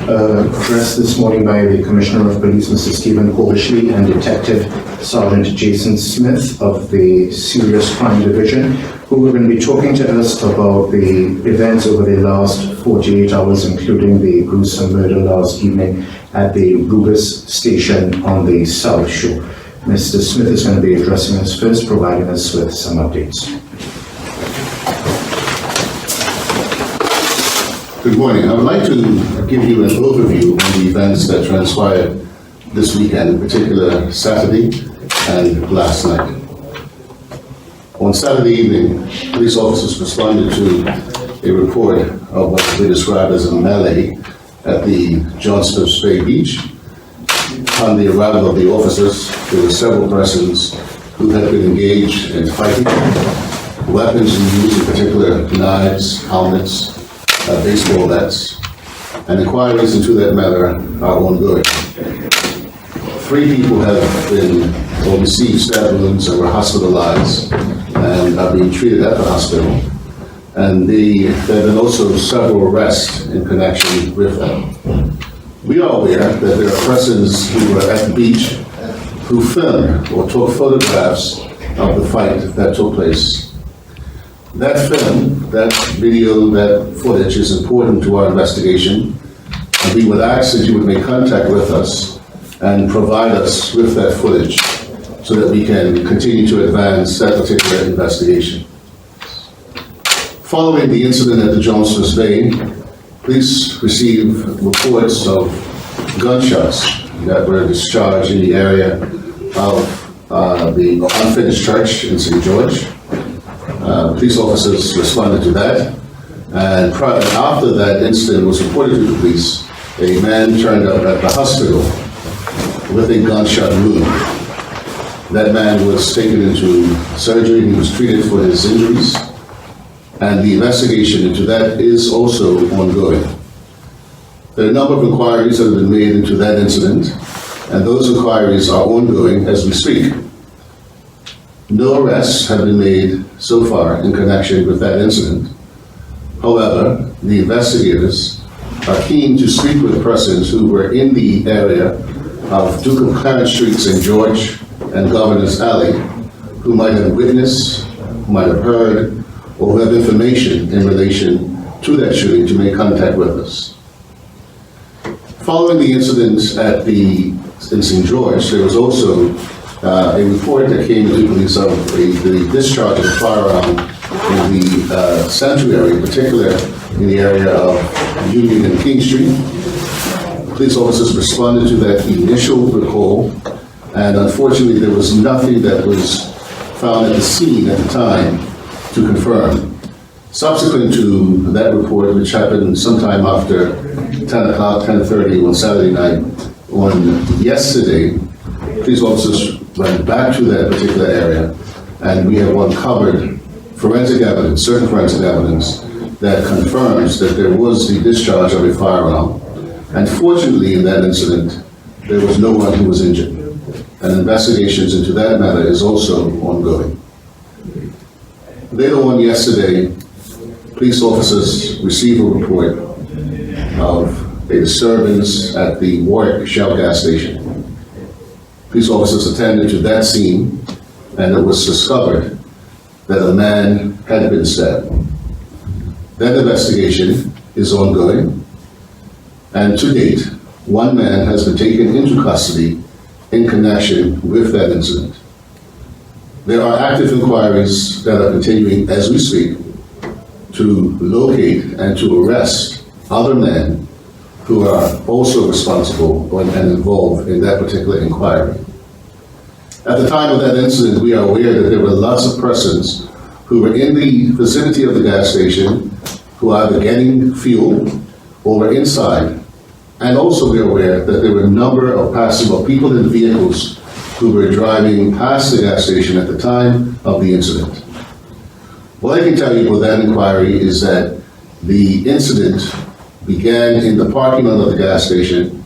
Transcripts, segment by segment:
addressed this morning by the Commissioner of Police, Mr. Stephen Corbishley, and Detective Sergeant Jason Smith of the Serious Crime Division, who are going to be talking to us about the events over the last 48 hours, including the gruesome murder last evening at the Rubis station on the South Shore. Mr. Smith is going to be addressing us first, providing us with some updates. Good morning. I would like to give you an overview of the events that transpired this weekend, in particular Saturday and last night. On Saturday evening, police officers responded to a report of what they described as a melee at the John Smith's Bay Beach. On the arrival of the officers, there were several persons who had been engaged in fighting. Weapons used, in particular knives, helmets, baseball bats, and inquiries into that matter are ongoing. 3 people have been or received stab wounds and were hospitalized and are being treated at the hospital. And there have been also several arrests in connection with that. We are aware that there are persons who were at the beach who filmed or took photographs of the fight that took place. That film, that video, that footage is important to our investigation, and we would ask that you would make contact with us and provide us with that footage so that we can continue to advance that particular investigation. Following the incident at the John Smith's Bay, police received reports of gunshots that were discharged in the area of the unfinished church in St. George. Police officers responded to that, and after that incident was reported to the police, a man turned up at the hospital with a gunshot wound. That man was taken into surgery. He was treated for his injuries, and the investigation into that is also ongoing. There are a number of inquiries that have been made into that incident, and those inquiries are ongoing as we speak. No arrests have been made so far in connection with that incident. However, the investigators are keen to speak with persons who were in the area of Duke of Clarence Street, St. George, and Governor's Alley, who might have witnessed, who might have heard, or who have information in relation to that shooting to make contact with us. Following the incident in St. George, there was also a report that came to police of the discharge of a firearm in the sanctuary, in particular in the area of Union and King Street. Police officers responded to that initial recall, and unfortunately there was nothing that was found at the scene at the time to confirm. Subsequent to that report, which happened sometime after 10 o'clock, 10:30 on Saturday night, on yesterday, police officers went back to that particular area, and we have uncovered forensic evidence, certain forensic evidence, that confirms that there was the discharge of a firearm. And fortunately, in that incident, there was no one who was injured. And investigations into that matter is also ongoing. Later on yesterday, police officers received a report of a disturbance at the Warwick Shell gas station. Police officers attended to that scene, and it was discovered that a man had been stabbed. That investigation is ongoing, and to date, one man has been taken into custody in connection with that incident. There are active inquiries that are continuing as we speak to locate and to arrest other men who are also responsible and involved in that particular inquiry. At the time of that incident, we are aware that there were lots of persons who were in the vicinity of the gas station who are either getting fuel or were inside. And also we are aware that there were a number of people in vehicles who were driving past the gas station at the time of the incident. What I can tell you about that inquiry is that the incident began in the parking lot of the gas station,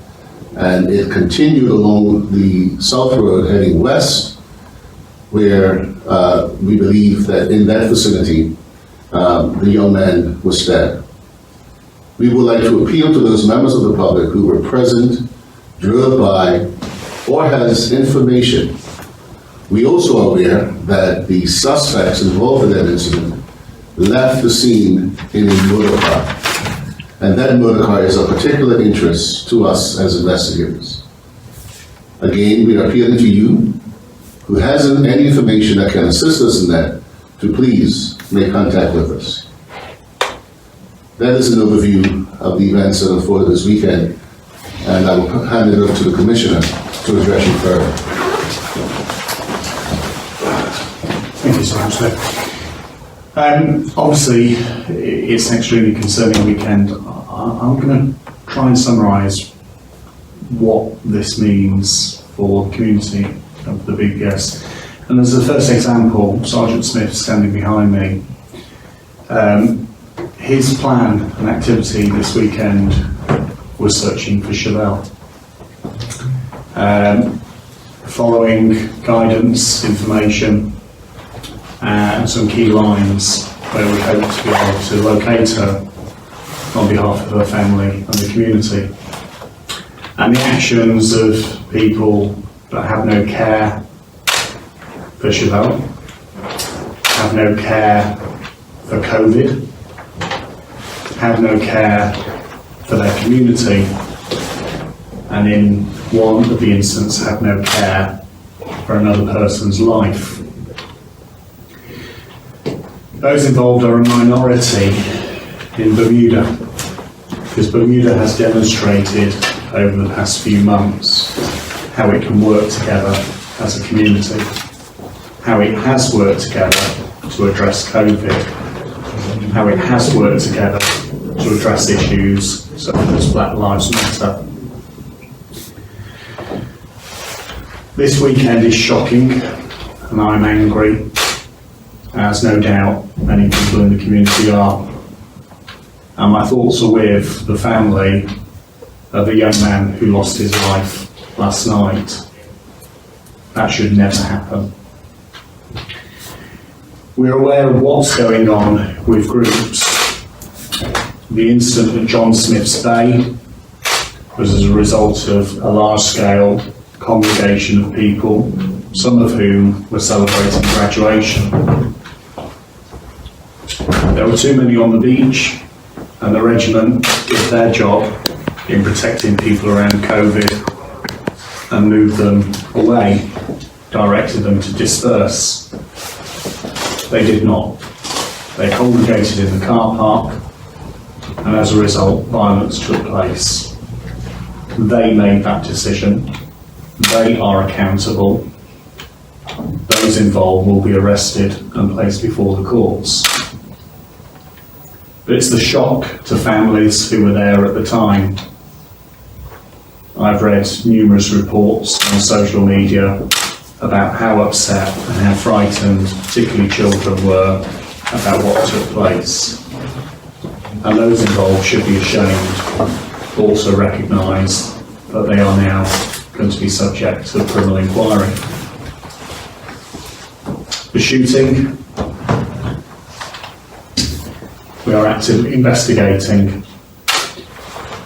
and it continued along the South Road heading west, where we believe that in that vicinity, the young man was stabbed. We would like to appeal to those members of the public who were present, drove by, or has information. We also are aware that the suspects involved in that incident left the scene in a motor car, and that motor car is of particular interest to us as investigators. Again, we are appealing to you, who has any information that can assist us in that, to please make contact with us. That is an overview of the events that unfolded this weekend, and I will hand it over to the Commissioner to address you further. Thank you so much, sir. Obviously, it's an extremely concerning weekend. I'm going to try and summarise what this means for the community of the BPS. And as the first example, Sergeant Smith standing behind me, his plan and activity this weekend was searching for Chevelle. Following guidance, information, and some key lines where we hope to be able to locate her on behalf of her family and the community. And the actions of people that have no care for Chevelle, have no care for COVID, have no care for their community, and in one of the instances have no care for another person's life. Those involved are a minority in Bermuda, because Bermuda has demonstrated over the past few months how it can work together as a community, how it has worked together to address COVID, how it has worked together to address issues such as Black Lives Matter. This weekend is shocking, and I'm angry, as no doubt many people in the community are. And my thoughts are with the family of a young man who lost his life last night. That should never happen. We're aware of what's going on with groups. The incident at John Smith's Bay was as a result of a large-scale congregation of people, some of whom were celebrating graduation. There were too many on the beach, and the regiment did their job in protecting people around COVID and moved them away, directed them to disperse. They did not. They congregated in the car park, and as a result, violence took place. They made that decision. They are accountable. Those involved will be arrested and placed before the courts. But it's the shock to families who were there at the time. I've read numerous reports on social media about how upset and how frightened, particularly children, were about what took place. And those involved should be ashamed, but also recognise that they are now going to be subject to a criminal inquiry. The shooting, we are actively investigating,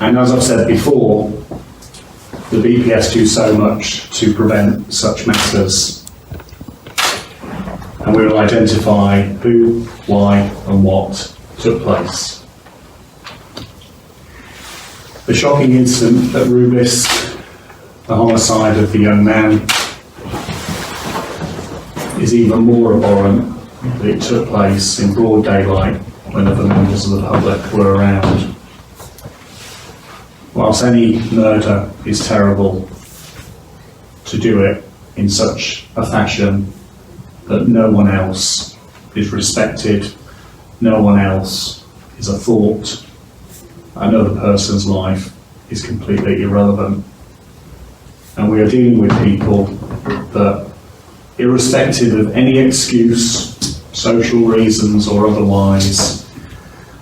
and as I've said before, the BPS do so much to prevent such matters, and we will identify who, why and what took place. The shocking incident at Rubis, the homicide of the young man, is even more abhorrent that it took place in broad daylight when other members of the public were around. Whilst any murder is terrible, to do it in such a fashion that no one else is respected, no one else is a thought, another person's life is completely irrelevant. And we are dealing with people that, irrespective of any excuse, social reasons or otherwise,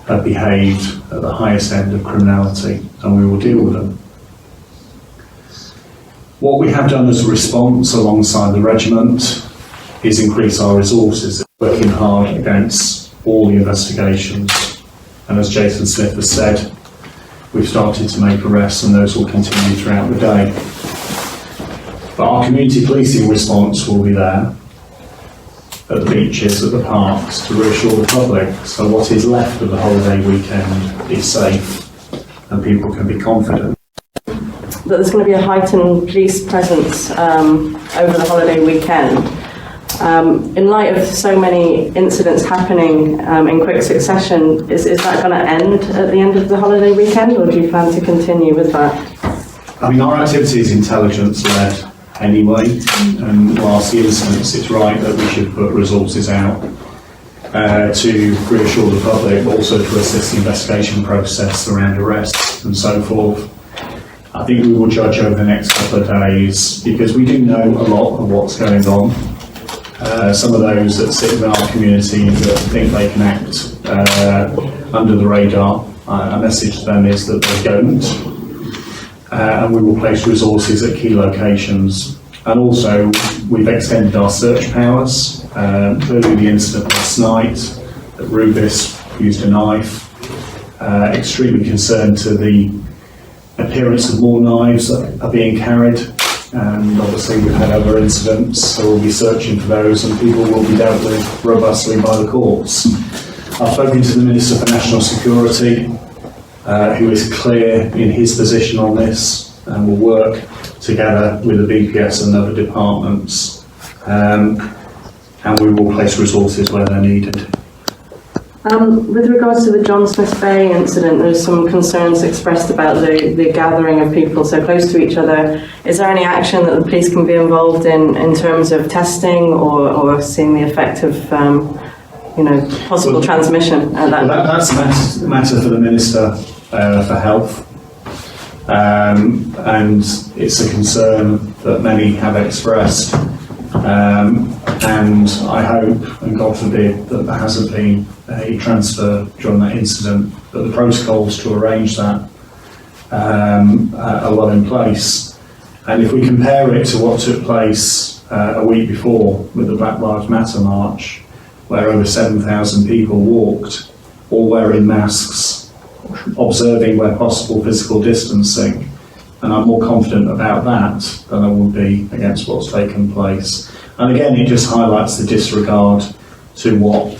have behaved at the highest end of criminality, and we will deal with them. What we have done as a response alongside the regiment is increase our resources, working hard against all the investigations. And as Jason Smith has said, we've started to make arrests, and those will continue throughout the day. But our community policing response will be there at the beaches, at the parks, to reassure the public. So what is left of the holiday weekend is safe and people can be confident. That there's going to be a heightened police presence over the holiday weekend. In light of so many incidents happening in quick succession, is that going to end at the end of the holiday weekend, or do you plan to continue with that? I mean, our activity is intelligence-led anyway, and whilst the incidents, it's right that we should put resources out to reassure the public, but also to assist the investigation process around arrests and so forth. I think we will judge over the next couple of days, because we do know a lot of what's going on. Some of those that sit within our community that think they can act under the radar, our message to them is that they don't. And we will place resources at key locations. And also, we've extended our search powers. Clearly the incident last night at Rubis used a knife. Extremely concerned to the appearance of more knives that are being carried. And obviously we've had other incidents, so we'll be searching for those, and people will be dealt with robustly by the courts. I've spoken to the Minister for National Security, who is clear in his position on this, and will work together with the BPS and other departments, and we will place resources where they're needed. With regards to the John Smith Bay incident, there's some concerns expressed about the gathering of people so close to each other. Is there any action that the police can be involved in terms of testing or seeing the effect of possible transmission at that? Well, that's a matter for the Minister for Health, and it's a concern that many have expressed, and I hope, and God forbid, that there hasn't been a transfer during that incident, but the protocols to arrange that are well in place. And if we compare it to what took place a week before with the Black Lives Matter march, where over 7,000 people walked, all wearing masks, observing where possible physical distancing, and I'm more confident about that than I would be against what's taken place. And again, it just highlights the disregard to what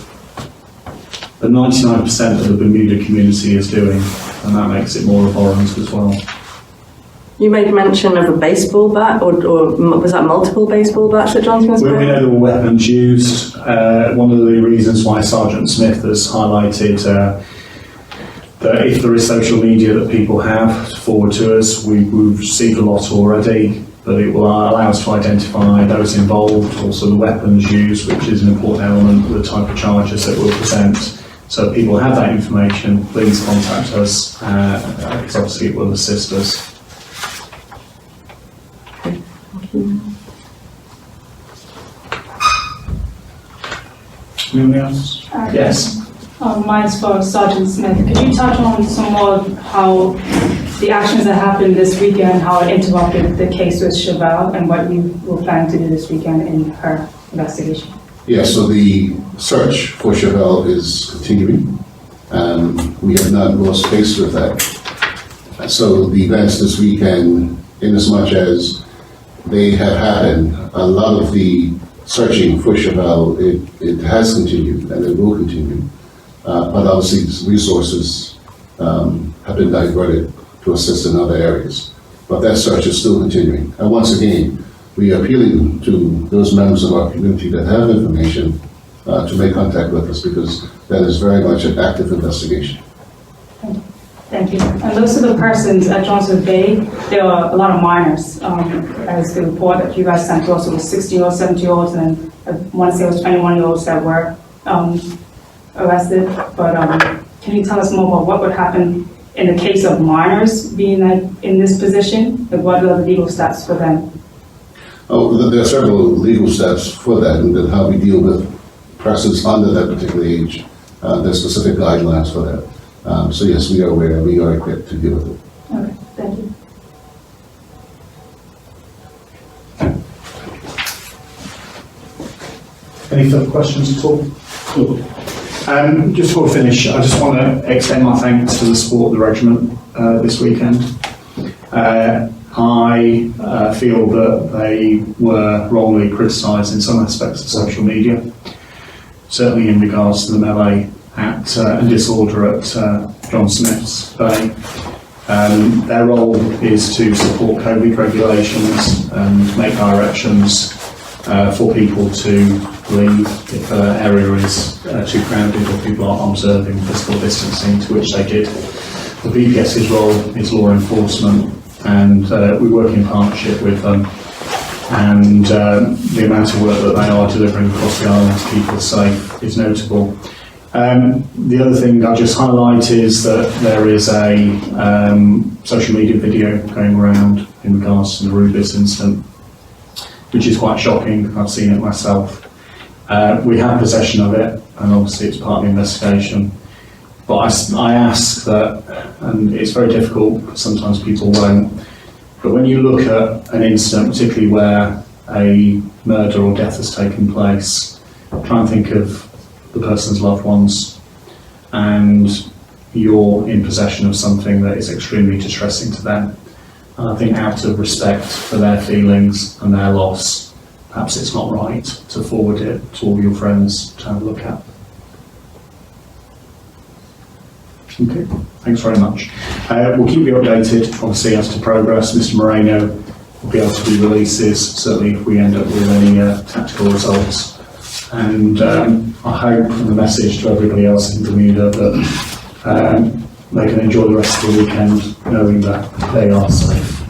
the 99% of the Bermuda community is doing, and that makes it more abhorrent as well. You made mention of a baseball bat, or was that multiple baseball bats at John Smith Bay? We know there were weapons used. One of the reasons why Sergeant Smith has highlighted that if there is social media that people have to forward to us, we've received a lot already, but it will allow us to identify those involved, also the weapons used, which is an important element of the type of charges that we'll present. So if people have that information, please contact us, because obviously it will assist us. Anyone else? Yes. Mine's for Sergeant Smith. Could you touch on some more how the actions that happened this weekend, how it interrupted the case with Chevelle, and what you will plan to do this weekend in her investigation? Yeah, so the search for Chevelle is continuing. We have not lost pace with that. So the events this weekend, in as much as they have happened, a lot of the searching for Chevelle, it has continued and it will continue. But obviously resources have been diverted to assist in other areas. But that search is still continuing. And once again, we are appealing to those members of our community that have information to make contact with us, because that is very much an active investigation. Thank you. And those are the persons at Johnson Bay. There are a lot of minors, as the report that you guys sent to us. It was 60-year-olds, 70-year-olds, and I want to say it was 21-year-olds that were arrested. But can you tell us more about what would happen in the case of minors being in this position? And what are the legal steps for them? Oh, there are several legal steps for that, and then how we deal with persons under that particular age. There's specific guidelines for that. So yes, we are aware, we are equipped to deal with it. Okay, thank you. Any further questions at all? Just before we finish, I just want to extend my thanks to the support of the regiment this weekend. I feel that they were wrongly criticised in some aspects of social media, certainly in regards to the melee and disorder at John Smith's Bay. Their role is to support COVID regulations and make directions for people to leave if an area is too crowded or people aren't observing physical distancing, to which they did. The BPS's role is law enforcement, and we work in partnership with them, and the amount of work that they are delivering across the island to keep us safe is notable. The other thing I'll just highlight is that there is a social media video going around in regards to the Rubis incident, which is quite shocking. I've seen it myself. We have possession of it, and obviously it's part of the investigation. But I ask that, and it's very difficult, because sometimes people won't, but when you look at an incident, particularly where a murder or death has taken place, try and think of the person's loved ones, and you're in possession of something that is extremely distressing to them. And I think out of respect for their feelings and their loss, perhaps it's not right to forward it to all your friends to have a look at. Okay, thanks very much. We'll keep you updated, obviously, as to progress. Mr. Moreno will be able to do releases, certainly if we end up with any tactical results. And I hope, from the message to everybody else in Bermuda, that they can enjoy the rest of the weekend knowing that they are safe.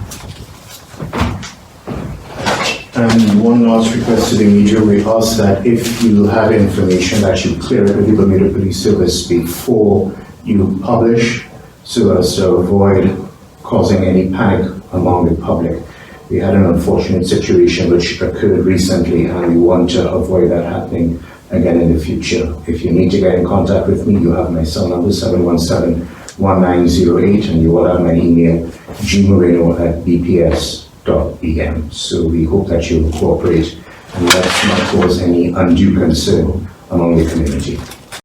And one last request to the media, we ask that if you have information that you clear it with the Bermuda Police Service before you publish, so as to avoid causing any panic among the public. We had an unfortunate situation which occurred recently, and we want to avoid that happening again in the future. If you need to get in contact with me, you have my cell number 717-1908, and you will have my email gmoreno@bps.bm. So we hope that you will cooperate and let's not cause any undue concern among the community.